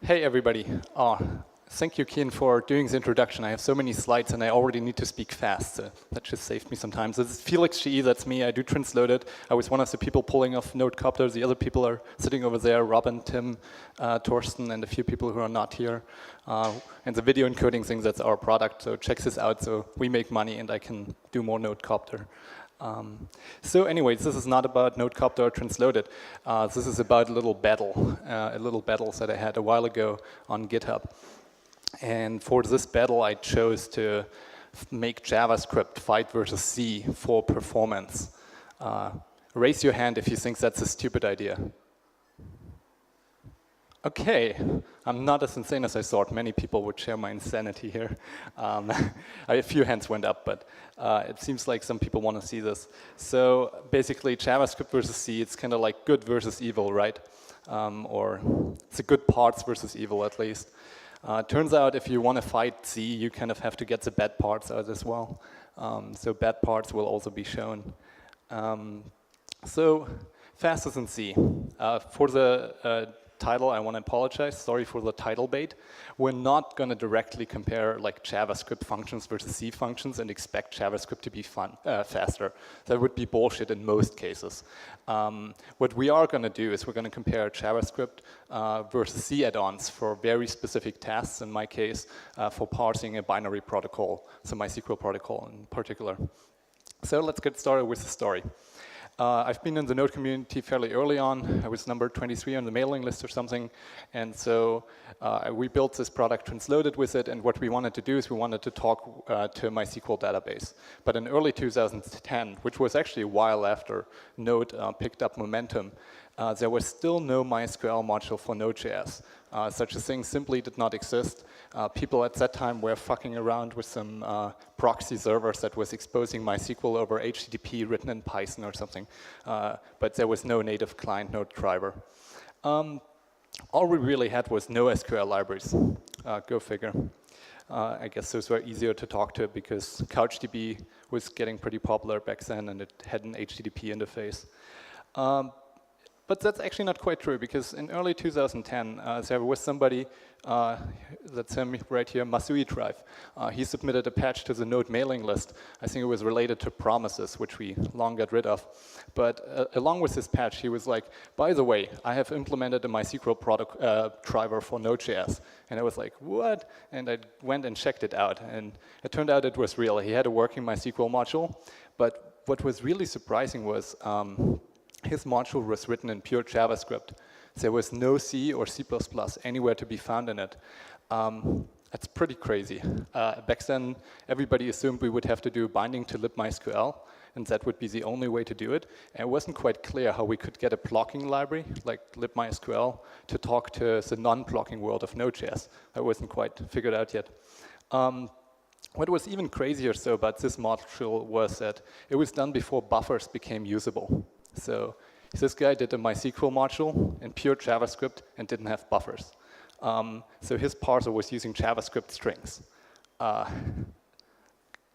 Hey everybody. Thank you, Kian, for doing the introduction. I have so many slides and I already need to speak fast, so that just saved me some time. So this is Felix Geisendorfer, that's me. I do Transloaded. I was one of the people pulling off Node copters. The other people are sitting over there, Robin, Tim, Torsten, and a few people who are not here. And the video encoding thing, that's our product, so check this out. So we make money and I can do more Node copter. So anyways, this is not about Nodecopter or Transloaded. This is about a little battle that I had a while ago on GitHub. And for this battle, I chose to make JavaScript fight versus C for performance. Raise your hand if you think that's a stupid idea. Okay, I'm not as insane as I thought. Many people would share my insanity here. A few hands went up, but it seems like some people want to see this. So basically, JavaScript versus C, it's kind of like good versus evil, right? Or it's a good parts versus evil, at least. Turns out if you want to fight C, you kind of have to get the bad parts out as well. So bad parts will also be shown. So faster than C. For the title, I want to apologize. Sorry for the title bait. We're not going to directly compare like JavaScript functions versus C functions and expect JavaScript to be faster. That would be bullshit in most cases. What we are going to do is we're going to compare JavaScript versus C add-ons for very specific tasks, in my case, for parsing a binary protocol, so MySQL protocol in particular. So let's get started with the story. I've been in the Node community fairly early on. I was number 23 on the mailing list or something. And so we built this product, Transloaded, with it. And what we wanted to do is we wanted to talk to a MySQL database. But in early 2010, which was actually a while after Node picked up momentum, there was still no MySQL module for Node.js. Such a thing simply did not exist. People at that time were fucking around with some proxy servers that was exposing MySQL over HTTP written in Python or something. But there was no native client Node driver. All we really had was no SQL libraries. Go figure. I guess those were easier to talk to because CouchDB was getting pretty popular back then and it had an HTTP interface. But that's actually not quite true, because in early 2010, there was somebody, that's him right here, Masui Drive. He submitted a patch to the Node mailing list. I think it was related to promises, which we long got rid of. But along with this patch, he was like, by the way, I have implemented a MySQL product driver for Node.js. And I was like, what? And I went and checked it out. And it turned out it was real. He had a working MySQL module. But what was really surprising was, his module was written in pure JavaScript. There was no C or C++ anywhere to be found in it. That's pretty crazy. Back then, everybody assumed we would have to do binding to libmysql, and that would be the only way to do it. And it wasn't quite clear how we could get a blocking library, like libmysql, to talk to the non-blocking world of Node.js. That wasn't quite figured out yet. What was even crazier so about this module was that it was done before buffers became usable. So this guy did a MySQL module in pure JavaScript and didn't have buffers. So his parser was using JavaScript strings.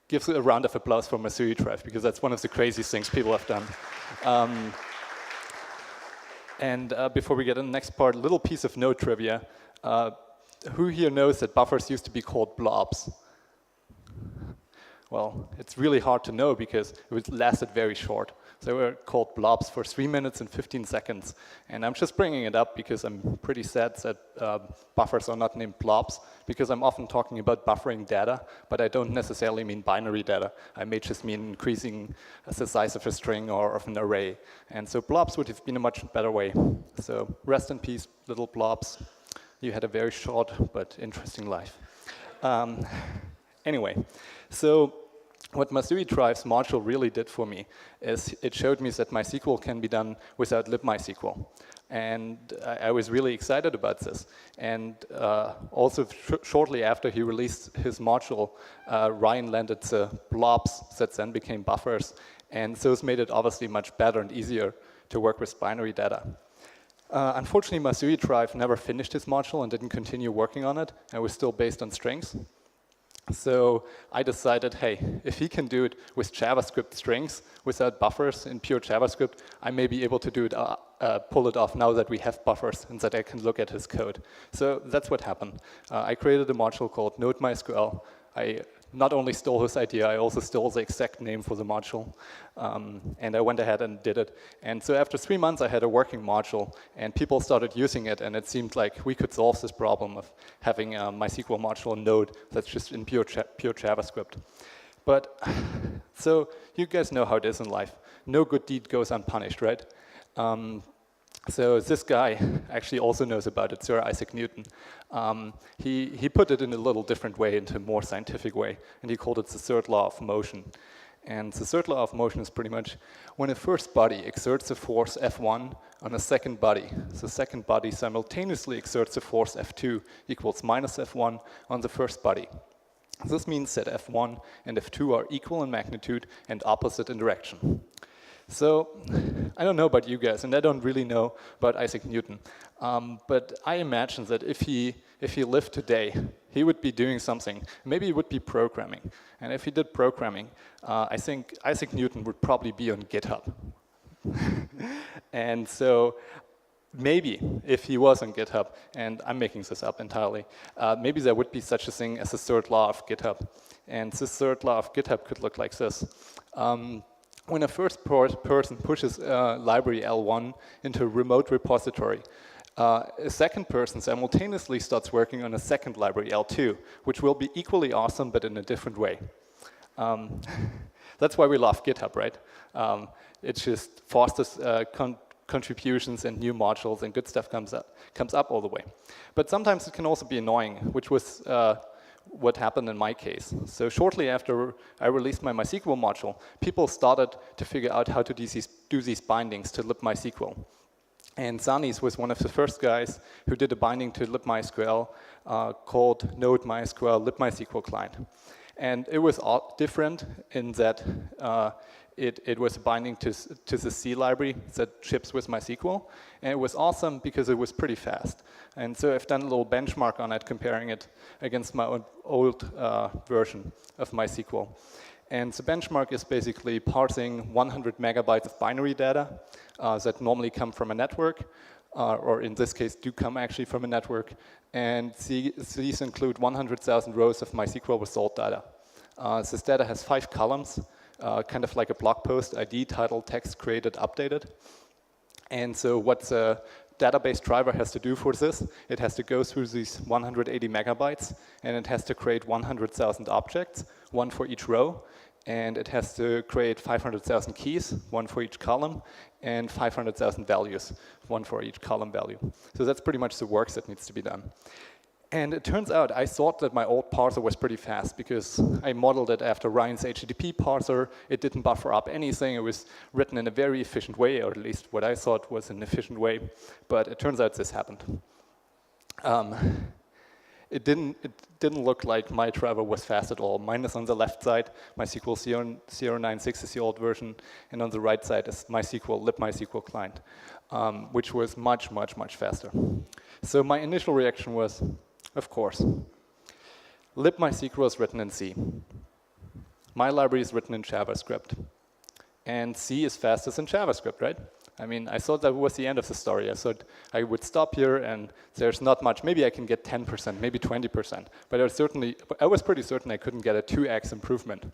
Give a round of applause for Masui Drive, because that's one of the craziest things people have done. And before we get to the next part, a little piece of Node trivia. Who here knows that buffers used to be called blobs? Well, it's really hard to know because it lasted very short. They were called blobs for 3 minutes and 15 seconds. And I'm just bringing it up because I'm pretty sad that buffers are not named blobs, because I'm often talking about buffering data, but I don't necessarily mean binary data. I may just mean increasing the size of a string or of an array. And so blobs would have been a much better way. So rest in peace, little blobs. You had a very short but interesting life. Anyway, so what Masui Drive's module really did for me is it showed me that MySQL can be done without libmysql. And I was really excited about this. And also shortly after he released his module, Ryan landed the blobs that then became buffers. And those made it obviously much better and easier to work with binary data. Unfortunately, Masui Drive never finished his module and didn't continue working on it. It was still based on strings. So I decided, hey, if he can do it with JavaScript strings, without buffers in pure JavaScript, I may be able to do it, pull it off now that we have buffers and that I can look at his code. So that's what happened. I created a module called Node.mysql. I not only stole his idea, I also stole the exact name for the module. And I went ahead and did it. And so after 3 months, I had a working module, and people started using it, and it seemed like we could solve this problem of having a MySQL module in Node that's just in pure JavaScript. But, so you guys know how it is in life. No good deed goes unpunished, right? So this guy actually also knows about it, Sir Isaac Newton. He put it in a little different way, into a more scientific way, and he called it the third law of motion. And the third law of motion is pretty much when a first body exerts a force F1 on a second body, the second body simultaneously exerts a force F2 equals minus F1 on the first body. This means that F1 and F2 are equal in magnitude and opposite in direction. So, I don't know about you guys, and I don't really know about Isaac Newton, but I imagine that if he lived today, he would be doing something. Maybe he would be programming. And if he did programming, I think Isaac Newton would probably be on GitHub. And so, maybe if he was on GitHub, and I'm making this up entirely, maybe there would be such a thing as a third law of GitHub. And this third law of GitHub could look like this. When a first person pushes library L1 into a remote repository, a second person simultaneously starts working on a second library L2, which will be equally awesome, but in a different way. That's why we love GitHub, right? It just fosters contributions and new modules, and good stuff comes up all the way. But sometimes it can also be annoying, which was what happened in my case. So shortly after I released my MySQL module, people started to figure out how to do these bindings to libmysql. And Zanis was one of the first guys who did a binding to libmysql called Node.mysql libmysql client. And it was different in that it was binding to the C library that ships with MySQL. And it was awesome because it was pretty fast. And so I've done a little benchmark on it, comparing it against my old version of MySQL. And the benchmark is basically parsing 100 megabytes of binary data that normally come from a network, or in this case do come actually from a network. And these include 100,000 rows of MySQL result data. This data has 5 columns, kind of like a blog post: ID, title, text, created, updated. And so what the database driver has to do for this, it has to go through these 180 megabytes, and it has to create 100,000 objects, one for each row, and it has to create 500,000 keys, one for each column, and 500,000 values, one for each column value. So that's pretty much the work that needs to be done. And it turns out I thought that my old parser was pretty fast because I modeled it after Ryan's HTTP parser. It didn't buffer up anything. It was written in a very efficient way, or at least what I thought was an efficient way. But it turns out this happened. It didn't look like my driver was fast at all. Mine is on the left side. MySQL 096 is the old version. And on the right side is MySQL, libmysql client, which was much, much, much faster. So my initial reaction was, of course, libmysql is written in C. My library is written in JavaScript. And C is fastest in JavaScript, right? I mean, I thought that was the end of the story. I thought I would stop here and there's not much. Maybe I can get 10%, maybe 20%. But I was pretty certain I couldn't get a 2x improvement.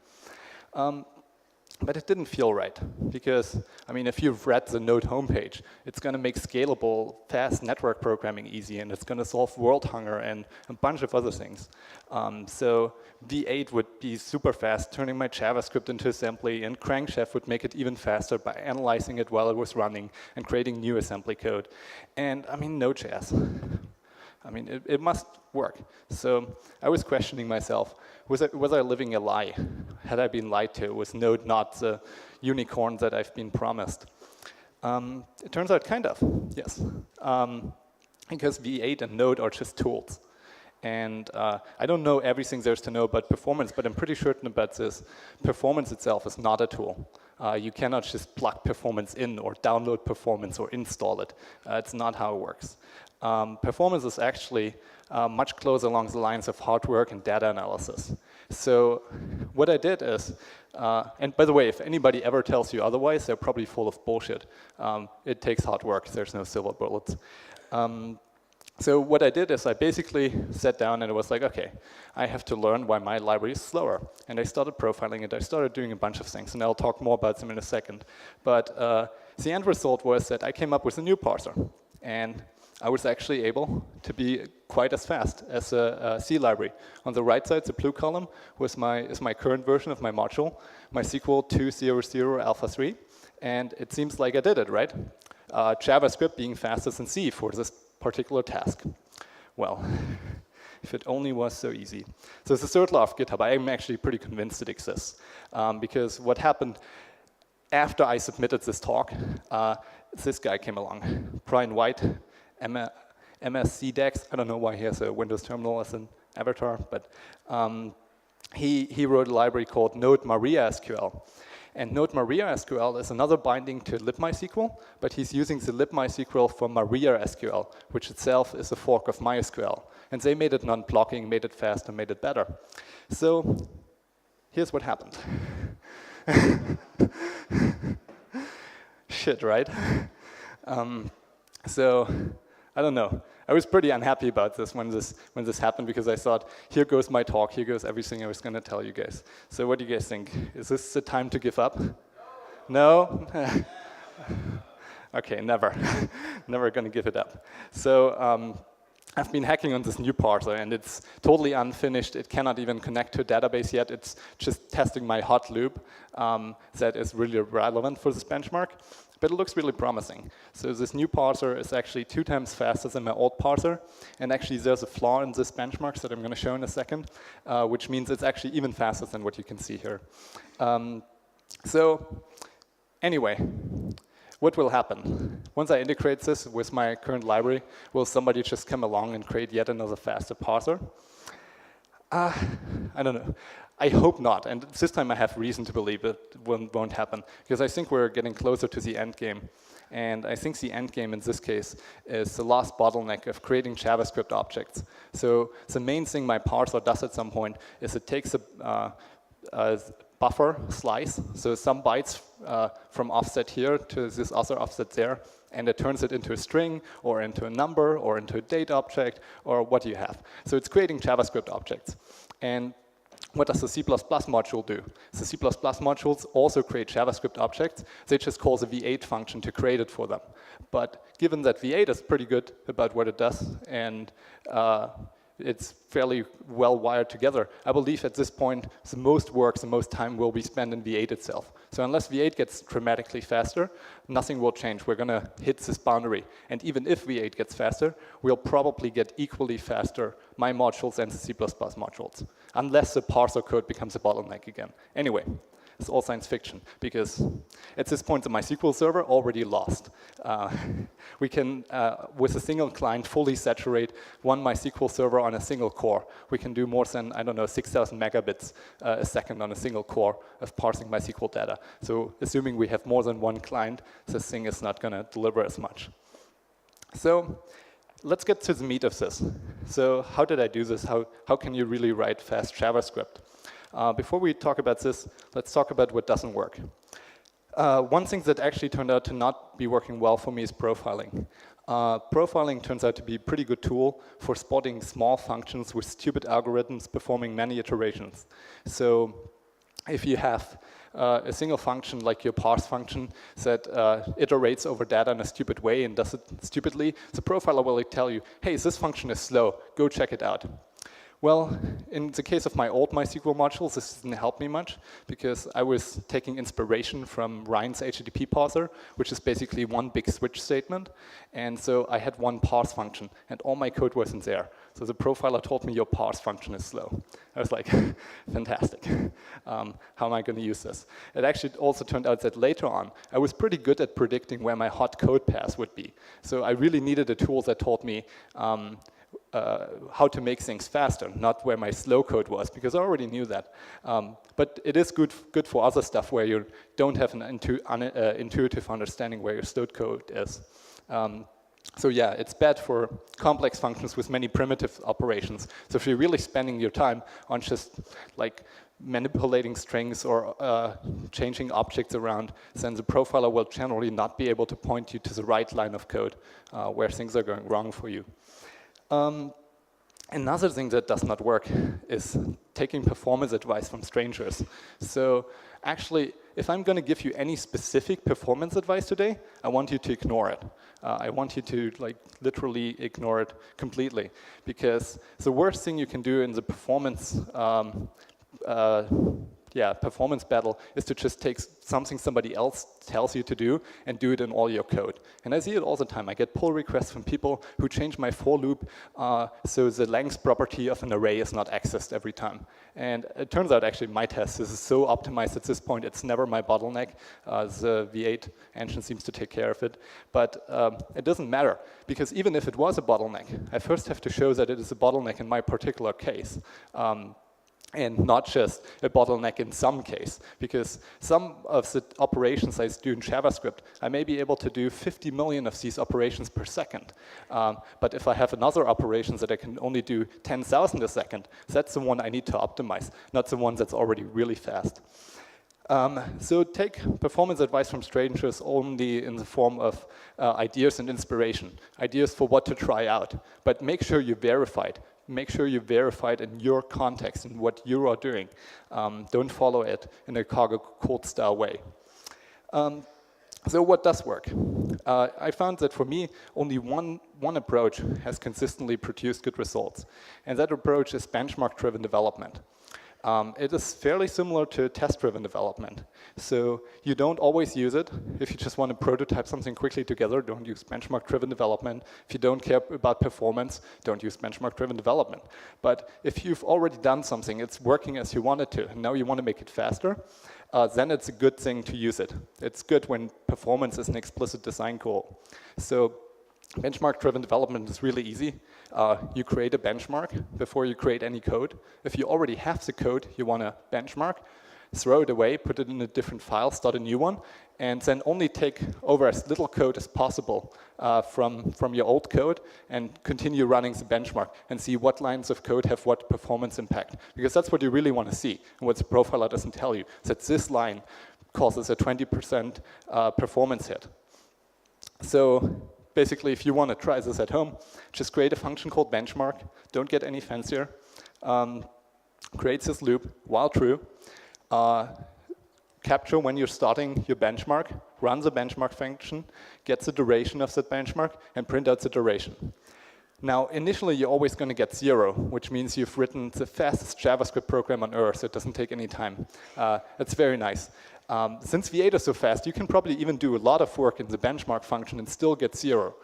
But it didn't feel right, because, I mean, if you've read the Node homepage, it's going to make scalable, fast network programming easy, and it's going to solve world hunger and a bunch of other things. So V8 would be super fast, turning my JavaScript into assembly, and Crankshaft would make it even faster by analyzing it while it was running and creating new assembly code. And, I mean, Node.js. I mean, it must work. So I was questioning myself, was I living a lie? Had I been lied to? Was Node not the unicorn that I've been promised? It turns out kind of, yes. Because V8 and Node are just tools. And I don't know everything there's to know about performance, but I'm pretty certain about this. Performance itself is not a tool. You cannot just plug performance in or download performance or install it. It's not how it works. Performance is actually much closer along the lines of hard work and data analysis. So what I did is, and by the way, if anybody ever tells you otherwise, they're probably full of bullshit. It takes hard work. There's no silver bullets. So what I did is I basically sat down and it was like, okay, I have to learn why my library is slower. And I started profiling it. I started doing a bunch of things. And I'll talk more about them in a second. But the end result was that I came up with a new parser. And I was actually able to be quite as fast as a C library. On the right side, the blue column is my current version of my module, MySQL 2.0.0 Alpha 3. And it seems like I did it, right? JavaScript being faster than C for this particular task. Well, if it only was so easy. So the third law of GitHub, I am actually pretty convinced it exists. Because what happened after I submitted this talk, this guy came along, Brian White, MSCDex. I don't know why he has a Windows terminal as an avatar, but he wrote a library called Node.MariaSQL. And Node.MariaSQL is another binding to libmysql, but he's using the libmysql for MariaSQL, which itself is a fork of MySQL. And they made it non-blocking, made it faster, made it better. So here's what happened. Shit, right? So I don't know. I was pretty unhappy about this when this happened because I thought, here goes my talk, here goes everything I was going to tell you guys. So what do you guys think? Is this the time to give up? No? Okay, never. Never going to give it up. So I've been hacking on this new parser, and it's totally unfinished. It cannot even connect to a database yet. It's just testing my hot loop that is really relevant for this benchmark. But it looks really promising. So this new parser is actually 2 times faster than my old parser. And actually, there's a flaw in this benchmark that I'm going to show in a second, which means it's actually even faster than what you can see here. So anyway, what will happen? Once I integrate this with my current library, will somebody just come along and create yet another faster parser? I don't know. I hope not, and this time I have reason to believe it won't happen, because I think we're getting closer to the end game. And I think the end game in this case is the last bottleneck of creating JavaScript objects. So the main thing my parser does at some point is it takes a buffer slice, so some bytes from offset here to this other offset there, and it turns it into a string, or into a number, or into a date object, or what do you have. So it's creating JavaScript objects. And what does the C++ module do? The C++ modules also create JavaScript objects. They just call the v8 function to create it for them. But given that v8 is pretty good about what it does, and it's fairly well wired together, I believe at this point the most work, the most time will be spent in v8 itself. So unless v8 gets dramatically faster, nothing will change. We're going to hit this boundary. And even if v8 gets faster, we'll probably get equally faster my modules and the C++ modules, unless the parser code becomes a bottleneck again. Anyway, it's all science fiction, because at this point the MySQL server already lost. We can, with a single client, fully saturate one MySQL server on a single core. We can do more than, I don't know, 6,000 megabits a second on a single core of parsing MySQL data. So assuming we have more than one client, this thing is not going to deliver as much. So let's get to the meat of this. So how did I do this? How can you really write fast JavaScript? Before we talk about this, let's talk about what doesn't work. One thing that actually turned out to not be working well for me is profiling. Profiling turns out to be a pretty good tool for spotting small functions with stupid algorithms performing many iterations. So if you have a single function like your parse function that iterates over data in a stupid way and does it stupidly, the profiler will tell you, hey, this function is slow, go check it out. Well, in the case of my old MySQL modules, this didn't help me much, because I was taking inspiration from Ryan's HTTP parser, which is basically one big switch statement. And so I had one parse function, and all my code wasn't there. So the profiler told me your parse function is slow. I was like, fantastic. How am I going to use this? It actually also turned out that later on, I was pretty good at predicting where my hot code path would be. So I really needed a tool that told me, how to make things faster, not where my slow code was, because I already knew that. But it is good for other stuff where you don't have an intuitive understanding where your slowed code is. So yeah, it's bad for complex functions with many primitive operations. So if you're really spending your time on just like manipulating strings or changing objects around, then the profiler will generally not be able to point you to the right line of code where things are going wrong for you. Another thing that does not work is taking performance advice from strangers. So actually, if I'm going to give you any specific performance advice today, I want you to ignore it. I want you to like literally ignore it completely, because the worst thing you can do in the performance performance battle is to just take something somebody else tells you to do and do it in all your code. And I see it all the time. I get pull requests from people who change my for loop so the length property of an array is not accessed every time. And it turns out actually my test is so optimized at this point, it's never my bottleneck. The V8 engine seems to take care of it. But it doesn't matter, because even if it was a bottleneck, I first have to show that it is a bottleneck in my particular case. And not just a bottleneck in some case, because some of the operations I do in JavaScript, I may be able to do 50 million of these operations per second. But if I have another operation that I can only do 10,000 a second, that's the one I need to optimize, not the one that's already really fast. So take performance advice from strangers only in the form of ideas and inspiration, ideas for what to try out, but make sure you verify it. Make sure you verify it in your context and what you are doing. Don't follow it in a cargo code style way. So what does work? I found that for me, only one approach has consistently produced good results. And that approach is benchmark-driven development. It is fairly similar to test-driven development. So you don't always use it. If you just want to prototype something quickly together, don't use benchmark-driven development. If you don't care about performance, don't use benchmark-driven development. But if you've already done something, it's working as you want it to, and now you want to make it faster, then it's a good thing to use it. It's good when performance is an explicit design goal. So benchmark-driven development is really easy. You create a benchmark before you create any code. If you already have the code you want to benchmark, throw it away, put it in a different file, start a new one, and then only take over as little code as possible from your old code and continue running the benchmark and see what lines of code have what performance impact. Because that's what you really want to see, and what the profiler doesn't tell you, that this line causes a 20% performance hit. So basically, if you want to try this at home, just create a function called benchmark. Don't get any fancier. Create this loop while true. Capture when you're starting your benchmark, run the benchmark function, get the duration of that benchmark, and print out the duration. Now, initially, you're always going to get 0, which means you've written the fastest JavaScript program on Earth, so it doesn't take any time. It's very nice. Since V8 is so fast, you can probably even do a lot of work in the benchmark function and still get 0.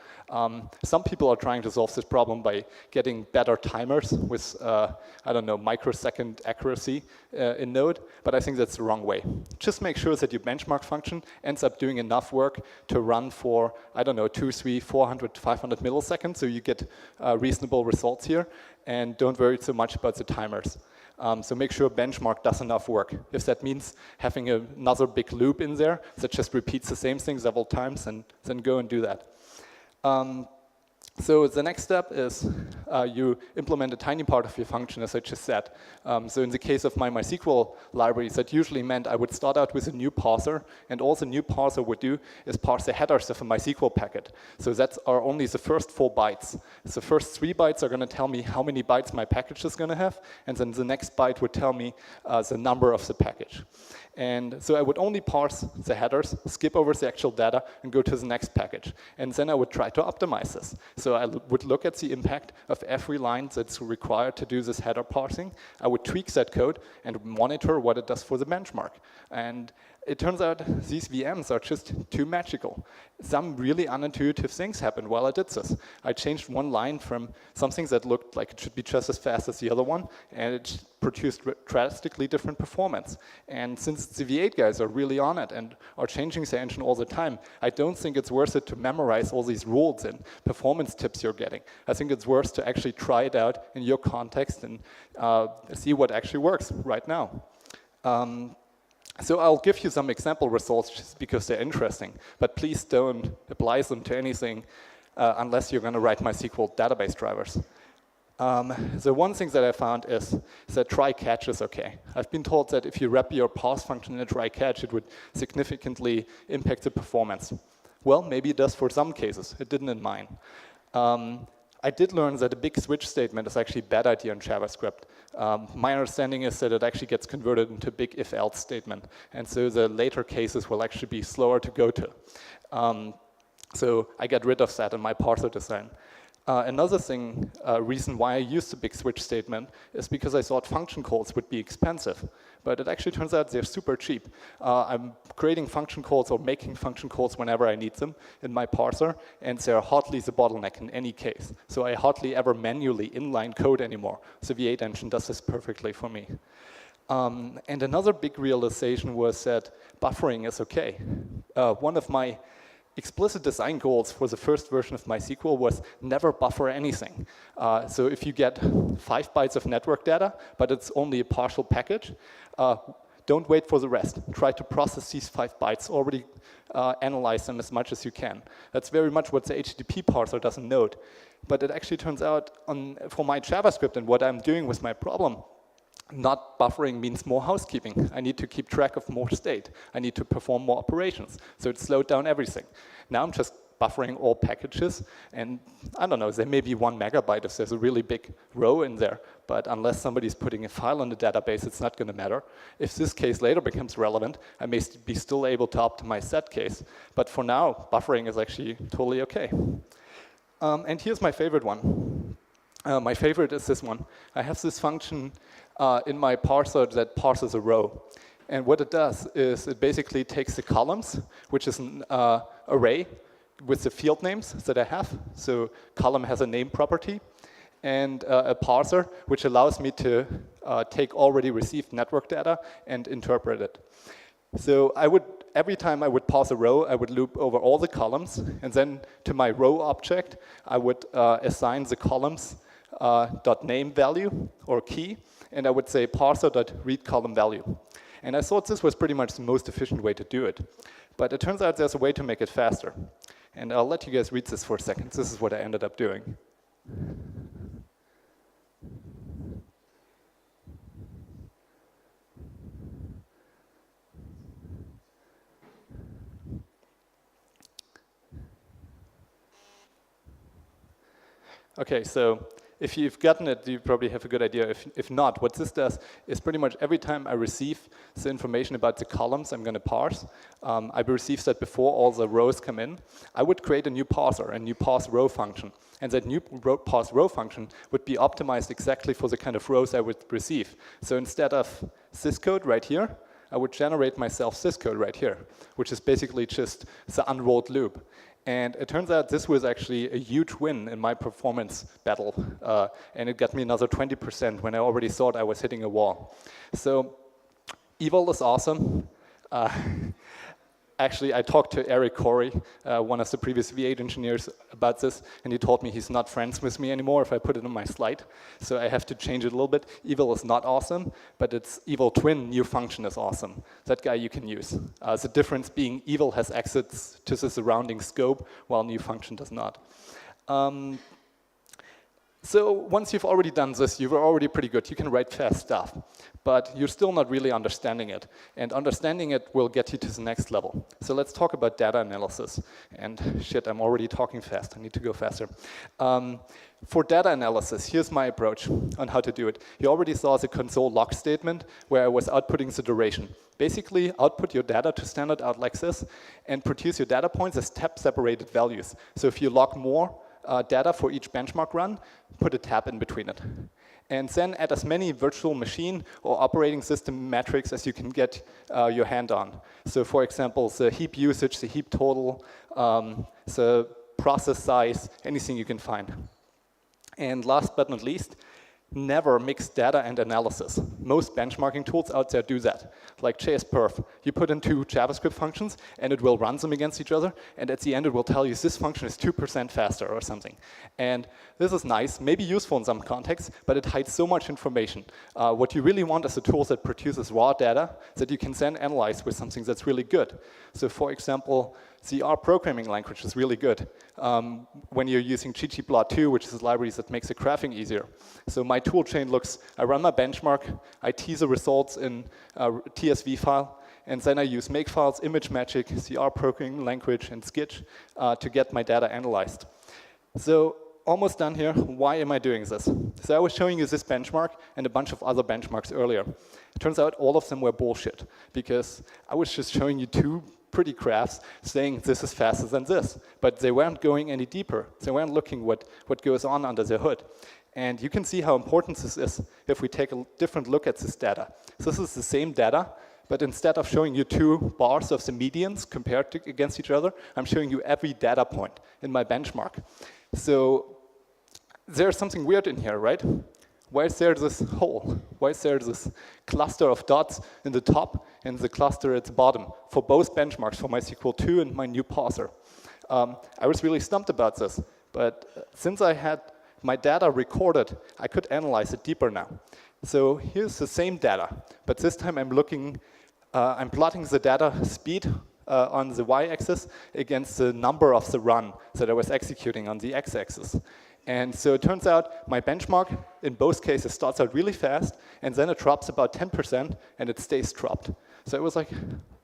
Some people are trying to solve this problem by getting better timers with, I don't know, microsecond accuracy in Node, but I think that's the wrong way. Just make sure that your benchmark function ends up doing enough work to run for, I don't know, 200, 300, 400, 500 milliseconds, so you get reasonable results here, and don't worry so much about the timers. So make sure benchmark does enough work. If that means having another big loop in there that just repeats the same thing several times, then go and do that. So the next step is you implement a tiny part of your function, as I just said. So in the case of my MySQL libraries, that usually meant I would start out with a new parser, and all the new parser would do is parse the headers of a MySQL packet. So that's only the first 4 bytes. The first 3 bytes are going to tell me how many bytes my package is going to have, and then the next byte would tell me the number of the package. And so I would only parse the headers, skip over the actual data, and go to the next package. And then I would try to optimize this. So I would look at the impact of every line that's required to do this header parsing. I would tweak that code and monitor what it does for the benchmark. And it turns out these VMs are just too magical. Some really unintuitive things happened while I did this. I changed one line from something that looked like it should be just as fast as the other one, and it produced drastically different performance. And since the V8 guys are really on it and are changing the engine all the time, I don't think it's worth it to memorize all these rules and performance tips you're getting. I think it's worth to actually try it out in your context and see what actually works right now. So I'll give you some example results just because they're interesting, but please don't apply them to anything unless you're going to write MySQL database drivers. The one thing that I found is that try catch is okay. I've been told that if you wrap your parse function in a try catch, it would significantly impact the performance. Well, maybe it does for some cases. It didn't in mine. I did learn that a big switch statement is actually a bad idea in JavaScript. My understanding is that it actually gets converted into a big if-else statement. And so the later cases will actually be slower to go to. So I got rid of that in my parser design. Another reason why I used the big switch statement is because I thought function calls would be expensive. But it actually turns out they're super cheap. I'm creating function calls or making function calls whenever I need them in my parser, and they're hardly the bottleneck in any case. So I hardly ever manually inline code anymore. So the V8 engine does this perfectly for me. And another big realization was that buffering is okay. One of my explicit design goals for the first version of MySQL was never buffer anything. So if you get 5 bytes of network data, but it's only a partial package, don't wait for the rest. Try to process these 5 bytes, already analyze them as much as you can. That's very much what the HTTP parser does in Node. But it actually turns out, for my JavaScript and what I'm doing with my problem, not buffering means more housekeeping. I need to keep track of more state. I need to perform more operations. So it slowed down everything. Now I'm just buffering all packages. And I don't know, there may be 1 megabyte if there's a really big row in there. But unless somebody's putting a file in the database, it's not going to matter. If this case later becomes relevant, I may be still able to optimize that case. But for now, buffering is actually totally OK. And here's my favorite one. My favorite is this one. I have this function in my parser that parses a row. And what it does is it basically takes the columns, which is an array with the field names that I have. So column has a name property, and a parser, which allows me to take already received network data and interpret it. So every time I would parse a row, I would loop over all the columns, and then to my row object, I would assign the columns .name value or key, and I would say parser.read column value. And I thought this was pretty much the most efficient way to do it. But it turns out there's a way to make it faster. And I'll let you guys read this for a second. This is what I ended up doing. OK, so if you've gotten it, you probably have a good idea. If not, what this does is pretty much every time I receive the information about the columns I'm going to parse, I receive that before all the rows come in, I would create a new parser, a new parse row function. And that new parse row function would be optimized exactly for the kind of rows I would receive. So instead of this code right here, I would generate myself this code right here, which is basically just the unrolled loop. And it turns out this was actually a huge win in my performance battle. And it got me another 20% when I already thought I was hitting a wall. So eval is awesome. Actually, I talked to Eric Corey, one of the previous V8 engineers, about this, and he told me he's not friends with me anymore if I put it on my slide. So I have to change it a little bit. Eval is not awesome, but it's eval twin new function is awesome. That guy you can use. The difference being eval has access to the surrounding scope, while new function does not. So once you've already done this, you're already pretty good. You can write fast stuff, but you're still not really understanding it. And understanding it will get you to the next level. So let's talk about data analysis. And shit, I'm already talking fast. I need to go faster. For data analysis, here's my approach on how to do it. You already saw the console log statement where I was outputting the duration. Basically, output your data to standard out like this and produce your data points as tab-separated values. So if you log more data for each benchmark run, put a tab in between it. and then add as many virtual machine or operating system metrics as you can get your hand on. So for example, the heap usage, the heap total, the process size, anything you can find. And last but not least, never mix data and analysis. Most benchmarking tools out there do that, like JSPerf. You put in 2 JavaScript functions, and it will run them against each other, and at the end it will tell you this function is 2% faster or something. And this is nice, maybe useful in some contexts, but it hides so much information. What you really want is a tool that produces raw data that you can then analyze with something that's really good. So for example, the R programming language is really good when you're using ggplot2, which is a library that makes the graphing easier. So my tool chain looks, I run my benchmark, I tease the results in a TSV file, and then I use makefiles, ImageMagick, the R programming language, and Skitch to get my data analyzed. So almost done here. Why am I doing this? So I was showing you this benchmark and a bunch of other benchmarks earlier. It turns out all of them were bullshit, because I was just showing you 2 pretty graphs saying this is faster than this, but they weren't going any deeper. They weren't looking what goes on under the hood. And you can see how important this is if we take a different look at this data. So this is the same data, but instead of showing you 2 bars of the medians compared against each other, I'm showing you every data point in my benchmark. So there's something weird in here, right? Why is there this hole? Why is there this cluster of dots in the top and the cluster at the bottom for both benchmarks, for MySQL 2 and my new parser? I was really stumped about this, but since I had my data recorded, I could analyze it deeper now. So here's the same data, but this time I'm plotting the data speed on the y-axis against the number of the run that I was executing on the x-axis. And so it turns out my benchmark in both cases starts out really fast, and then it drops about 10%, and it stays dropped. So it was like,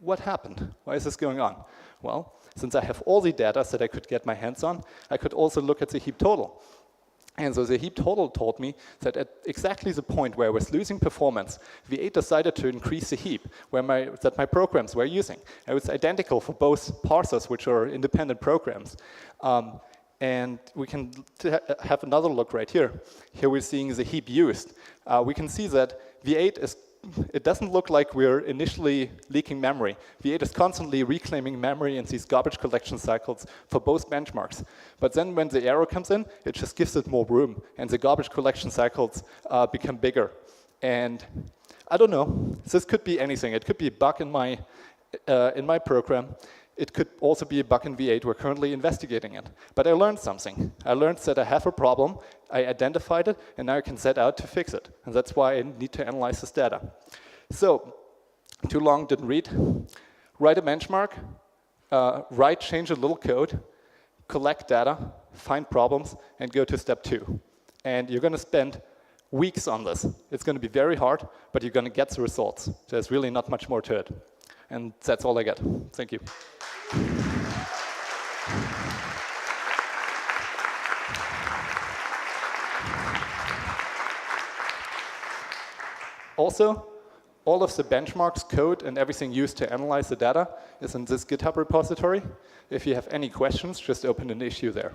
what happened? Why is this going on? Well, since I have all the data that I could get my hands on, I could also look at the heap total. And so the heap total told me that at exactly the point where I was losing performance, V8 decided to increase the heap that my programs were using. It was identical for both parsers, which are independent programs. And we can have another look right here. Here we're seeing the heap used. We can see that V8 it doesn't look like we're initially leaking memory. V8 is constantly reclaiming memory in these garbage collection cycles for both benchmarks. But then when the error comes in, it just gives it more room, and the garbage collection cycles become bigger. And I don't know, this could be anything. It could be a bug in my program. It could also be a bug in V8. We're currently investigating it. But I learned something. I learned that I have a problem, I identified it, and now I can set out to fix it. And that's why I need to analyze this data. So, too long, didn't read. Write a benchmark, change a little code, collect data, find problems, and go to step 2. And you're going to spend weeks on this. It's going to be very hard, but you're going to get the results. There's really not much more to it. And that's all I got. Thank you. Also, all of the benchmarks, code, and everything used to analyze the data is in this GitHub repository. If you have any questions, just open an issue there.